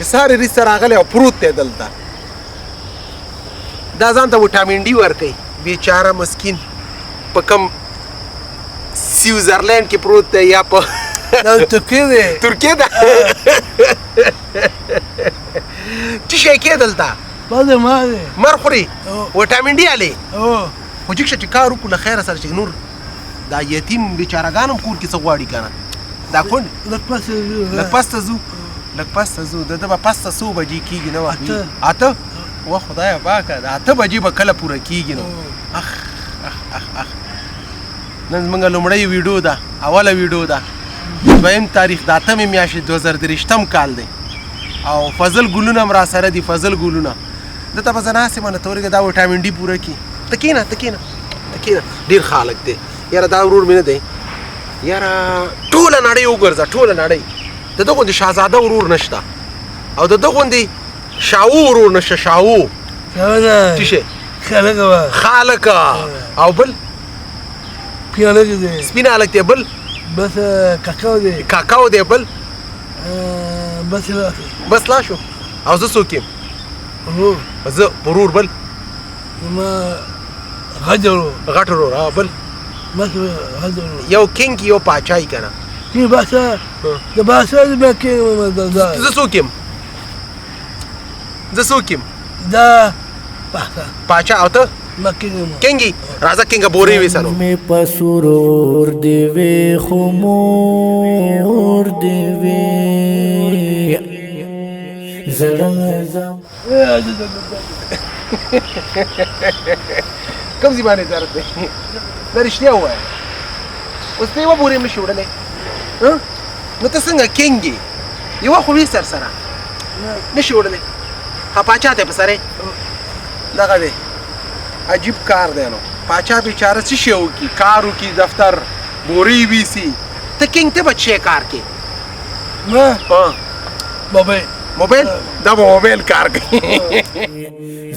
چې ساري ریس راغلی او پروت دی دلته دا ځان ته وټامین ډي ورکوي بیچاره مسکین په کم سویزرلینډ کې پروت دی یا په ترکیه دی ترکیه ده څه شی کې دلته بعد ما دی مر خوري وټامین ډي علي او خو جګ شه چې کار وکړو له خیره سره چې نور دا یتیم بیچارهګان هم کور کې څه غواړي که نه دا کونډ لږ پسې لږ پسته ځو لږ پسته ځو د ده به پسته څو بجې کېږي نه وخت اته و خدایه پاکه د 8 بجې به کله پوره کېږي نو اخ اخ اخ اخ نن زموږ لومړی ویډیو ده اوله ویډیو ده دویم تاریخ د 8مې میاشتې 2023 کال دی او فضل ګلونه هم را سره دي فضل ګلونه دته به زه ناست یم نه ته ورګه دا وټامین ډي پوره کړي ته کښېنه ته کښېنه ته کښېنه ډېر خالق دی یاره دا ورور مې نه دی یاره ټوله نړۍ وګرځه ټوله نړۍ د ده غوندې شهزاده ورور نشته او د ده غوندې شاو ورور نشته شاو څه شی خالق او بل پیالک دی سپین هلک دی بل بس کاکاو دی کاکاو دی بل بس لا بس لا شو او زه څوک یم زه ورور بل ما غجرو غټ ورور بل بس غجرو یو کینګ یو پاچای که نه کی باسا د باسا د مکه زه څوک یم زه څوک یم دا باسا پاچا او ته مکه کینګي راځه کینګه بورې وسانو مې پسرور دی وی خمور دی وی زړه کوم ځای باندې درد دی دا رښتیا ووایه اوس ته یوه بورې نشي وړلی نو ته څنګه کینګ یې یوه خو وي سر سره نشي وړلی ها پاچا ته په سرې دغه دی عجیب کار دی نو پاچا بیچاره څه شی وکړي کار وکړي دفتر بورې ویسي ته کینګ ته به څه کار کوې ما موبایل موبایل دا به موبایل کار کوي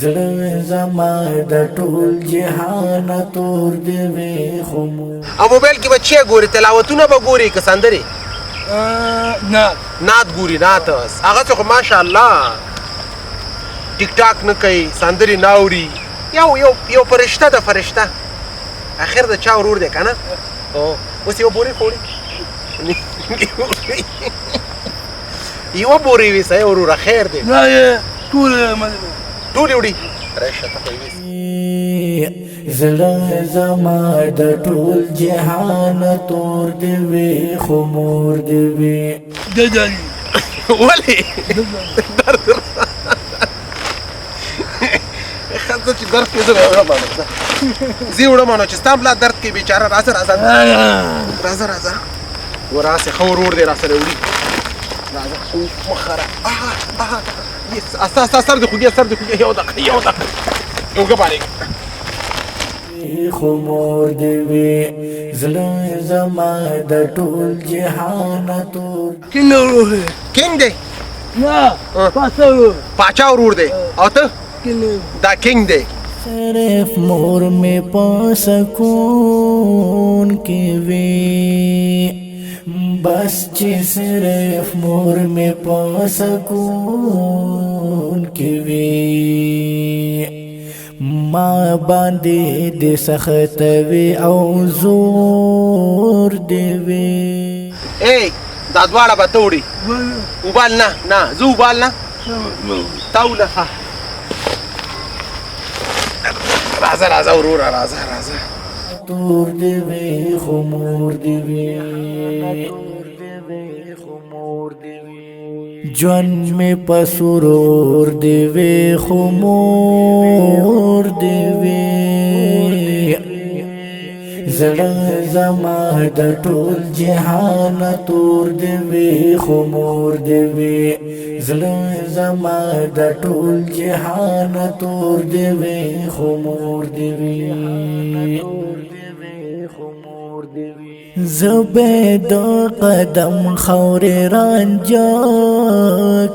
زړه زما د ټول جهان تور دی وی خمور او موبایل کې به څه ګوري تلاوتونه به ګوري که سندرې نعت ګوري نعت هغه څه خو ماشاءالله ټیک ټاک نه کوي سندرې نه اوري یو فرشته ده فرشته اخر د چا ورور دی که نه اوس یوه بورې خوړي یوه بورې ویسه یې وروره خیر دی ټولې وړي راشه ته خو یې زړه زما د ټول جهان تور دی وی خمور دی وی ولې درد ښځه چې درد کوي زه به وړم زه وړم نو چې ستا ملا درد کوي بیچاره راځه راځه راځه راځه وراسې ښه ورور دی راسره وړي راځه مخه را سر دې خوږې سر دې خوږې یو دقیقه اوږه باندې خمور دی وی زړه زما د ټول جهان تور کینګ دی پاچا ورور دی او ته دا کینګ دی صرف مور میں پاسکون کی وی بس چې صرف مور میں پاسکون کی وی ما باندې د سخت وی او زور دی وی ای دا دواړه به ته وړي وبال نه زه وبال نه تا وله راځه وروره راځه تور دی وی خمور دی وی جون میں پسرور دی وی خمور دی وی زړه زما د ټول جهان تور دی وی خمور دی وی زړه زما د ټول جهان تور دی وی خمور دی وی زبید قدم خور رانجا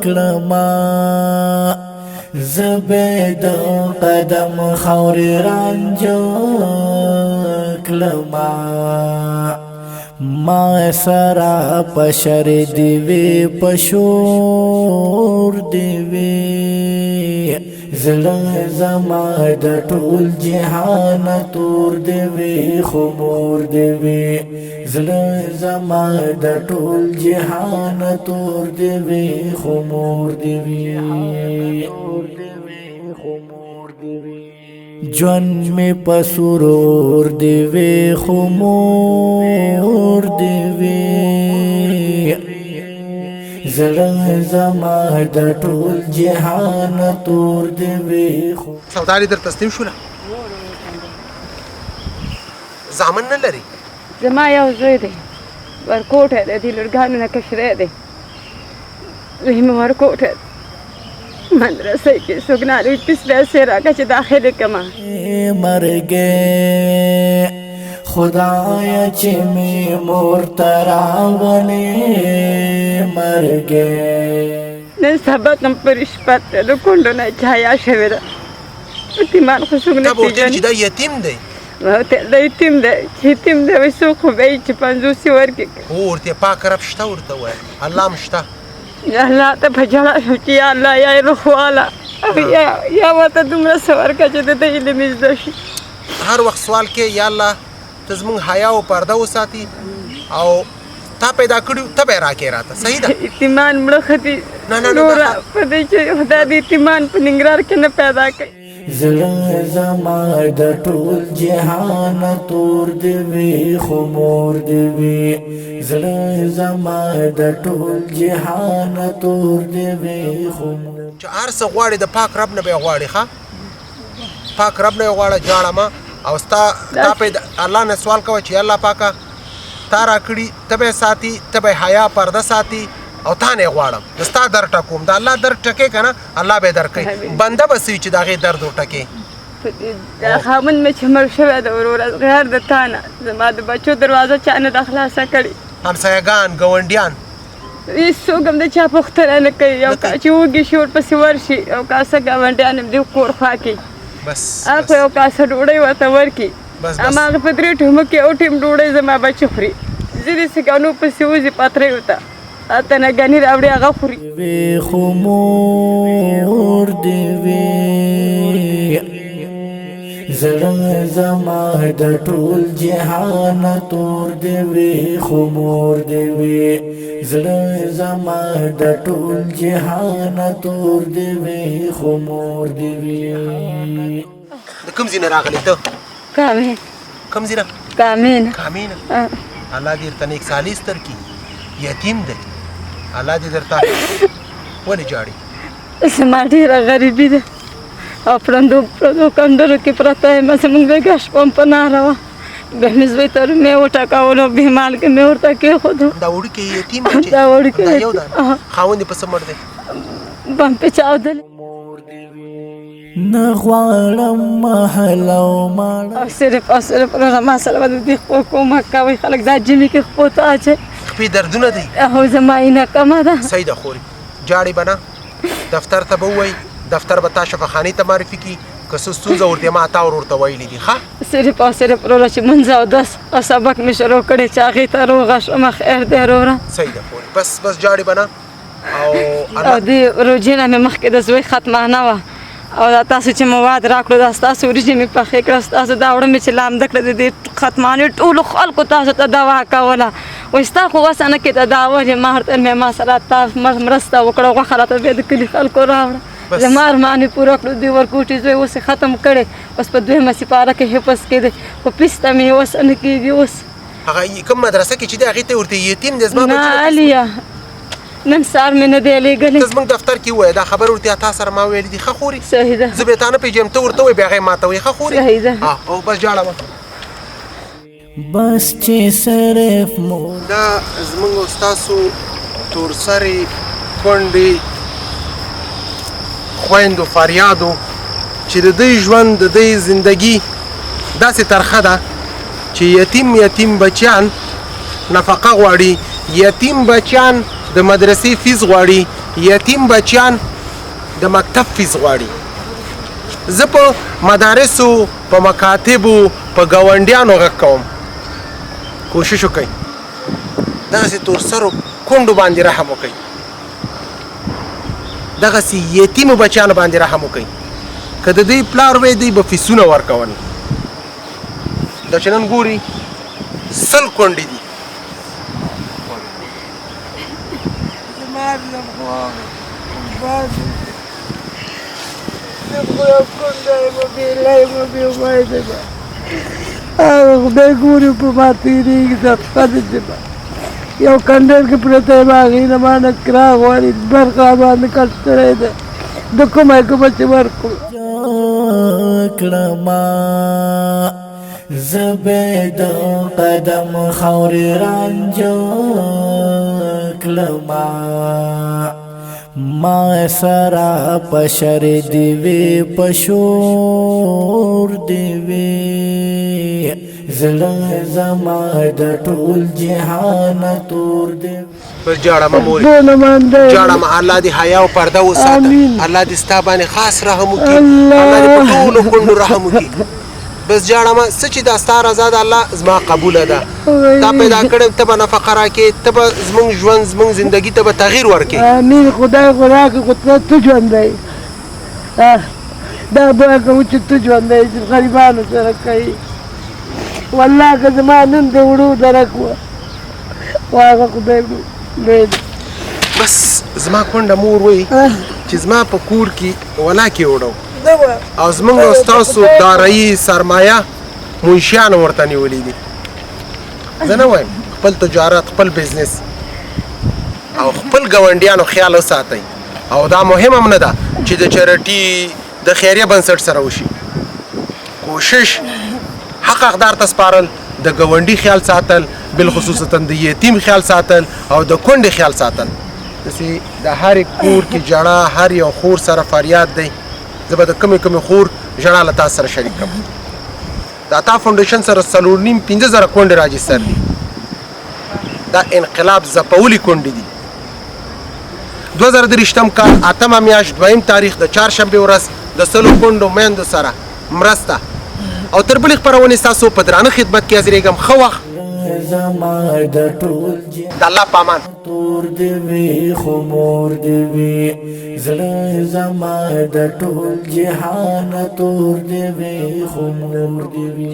کلما زبید قدم خور رانجا کلما ما سرا پشر دیوی پشور دی وی زړه زما د ټول جهان تور دی وی خو مور دی وی زړه زما د ټول جهان تور دی وی خو مور دی وی جون می پسرور دی وی خو مور دی وی زړه زما د ټول جهان تور دی وی خو سوداري در تسلیم شوله زامن نه لري زما یو زوی دی ورکوټه دی د لورګانو نه کشری دی زوی مې ورکوټه مدرسه کې سګنالوي پیس پیسې راکړه چې داخله کما مرګ خدایا چې می مور تراغلې مرګ نن سبا تم پرش پته د کونډو نه چایا شوی ده یتیمان خو څوک نه پیژني پیژني چې دا یتیم دی د یتیم دی چې یتیم دی وایي څوک خو به یې چې 50 ورکړي هو ورته پاک رب شته ورته وایي الله هم شته یا الله ته په جړه شو چې یا الله یا رخواله یا ورته دومره څه ورکړه چې د ده علم یې زده شي هر وخت سوال کې یا الله ته زموږ حیا او پرده وساتي او تا پیدا کړي ته به راکې راته صحیح ده یتیمان مړه ښه دي نوره په دې چې خدای د یتیمان په ننګرهار کې نه پیدا کوي زړه زما د ټول جهان تور دی وی خو مور دی وی زړه زما د ټول جهان تور دی وی خو چې هر څه غواړي د پاک رب نه به غواړي ښه پاک رب نه غواړه جاړه ما او تا پیدا الله نه سوال کوه چې الله پاکه تا راکړي ته به ساتي ته به حیا پرده ساتي او تا نه غواړم ستا در ټکوم د الله در ټکې کنه الله به درکې بنده به سوي چې دغه درد وټکې دا خامن مې چې مړ شوی د وروره غیر د تا نه زما د بچو دروازه چا نه ده خلاصه کړې همسایګان ګاونډیان هېڅوک هم د چا پوښتنه نه کوي یو کا چې وږي شي ورپسې ورشي یو کاسه ګاونډیان هم د کور خوا کې بس هغه یو کاسه ډوډۍ ورته ورکړي هماغه په 3 ټومو کې یو ټیم ډوډۍ زما بچو خوري ځینې سګانو پسې وځي پاترې ورته اته نه ګنې راوړي هغه خوري وی خو مور دی وی زړه زما د ټول جهان تور دی وی خو مور دی وی زړه زما د ټول جهان تور دی وی خو مور دی وی د کوم ځای نه راغلی ته کامین کوم ځای نه کامین کامین الله دې درته نیک سالیس درکړي یتیم دی الله دې درته ولې جاړي زما ډېره غریبي ده او پړندو کندرو کې پرته یم زموږ بېګا شپه هم په ناره وه بیا مې زوی ته مې وټکولو بې مالګې مې ورته کېښودو دا وړوکی یتیم دی دا وړوکی دا یو ده خاوند یې په څه مړ دی بم پې چاودلی نه غواړم محل او ماړه او صرف او صرف وروره ما سره به د دې خپو کومک کوئ خلک دا جمعې کې خپو ته اچوي خپې دردونه دی هو زما عینه کمه ده صحیح ده خوري جاړې به نه دفتر ته به ووایي دفتر به تا شفاخانې ته معرفي کړي که څه ستونزه ورته ما تا ورته ویلي دي ښه صرف او صرف وروره چې منځ او دس او سبق مې شروع کړی چې هغې ته روغه شومه خیر دی وروره صحیح ده خوري بس جاړې به نه او دې روژې نه مې مخکې د زوی ختمانه وه او دا تاسو چې مواد راکړو دا ستاسو وریجې مې پخې کړه ستاسو دا وړه مې چې لامده کړه د دې ختمانې ټولو خلکو تاسو ته دوا کوله وایي ستا خو وسه نه کېده دا ولې ما ورته مې ما سره تا مرسته وکړه غوښه راته بیا د کلي خلکو راوړه زما ارمان یې پوره کړو دوی ورکوټي زوی اوس یې ختم کړی اوس په 2مه سپاره کې حفظ کېدی خو پیسته مې اوس نه کېږي اوس هغه کوم مدرسه کې چې دی هغې ته ورته یتیم دی زما نه علیا نن سهار مې نه دی لېږلی ته زموږ دفتر کې ووایه دا خبر ورته تا سره ما ویلي دي ښه خوري صحیح ده زه بیا تا نه پېژنم ته ورته وایې بیا هغې ما ته وایي ښه خوري صحیح ده او بس جاړه وه بس چې صرف مور دا زموږ او ستاسو تورسرې کونډې خویندو فریادو چې د دوی ژوند د دوی زندګي داسې ترخه ده چې یتیم بچیان نفقه غواړي یتیم بچیان د مدرسې فیس غواړي یتیم بچیان د مکتب فیس غواړي زه په مدارسو په مکاتبو په ګاونډیانو غږ کوم کوشش وکئ داسې تورسرو کونډو باندې رحم وکئ دغسې یتیمو بچیانو باندې رحم وکئ که د دوی پلار وی دوی به فیسونه ورکول دا چې نن ګوري 100 کونډې دي خدای ګوري په ما تېرېږي صدقه دې یو کنډر کې پرته یم هغې نه مانه کرا غواړي برخه باندې کټ کړی ده د کومه چې ورکړو کړما زبید قدم خوري رانجو کلما ما سرا پشر دیوی پشور دیوی زلن زما د ټول جهان تور دیوی بس جاړه مه مورې جاړه مه الله دې حیا او پرده وساته الله دې ستا باندې خاص رحم وکړي الله دې په ټولو کونډو رحم وکړي بس جاړه مه څه چې دا ستا رضا ده الله زما قبوله ده تا پیدا کړی ته به نفقه راکړې ته به زموږ ژوند زموږ زندګي ته به تغییر ورکړې امین خدای خو راکړي خو ته ژوندی دا دعا کوو چې ته ژوندی چې غریبانو سره کوي والله که زما نن د وړو درک وه خو هغه خدای لوی دی بس زما کونډه مور وایي چې زما په کور کې ولاکې وړو او زمونږ او ستاسو دارایي سرمایه منشیانو ورته نیولي دي زه نه وایم خپل تجارت خپل بزنس او خپل ګاونډیانو خیال وساتئ او دا مهم هم نه ده چې د چریټي د خیریه بنسټ سره وشي کوشش حق حقدار ته سپارل د ګاونډي خیال ساتل بالخصوصا د یتیم خیال ساتل او د کونډې خیال ساتل داسې د هر کور کې جړه هر یو خور سره فریاد دی زه به د کمې خور ژړا له تاسو سره شریک کړم د عطا فاونډیشن سره 4.5-5 زره کونډې راجستر دي دا انقلاب ځپولې کونډې دي 2023 کال 8 میاشت 2 تاریخ د چهارشنبې ورځ د 100 کونډو میندو سره مرسته او تر بلې خپرونې ستاسو په درانه خدمت کې حاضرېږم ښه وخت زما د ټول د الله په امان تور دیوی خمور دیوی زړه زما د ټول جهان تور دیوی خمور دیوی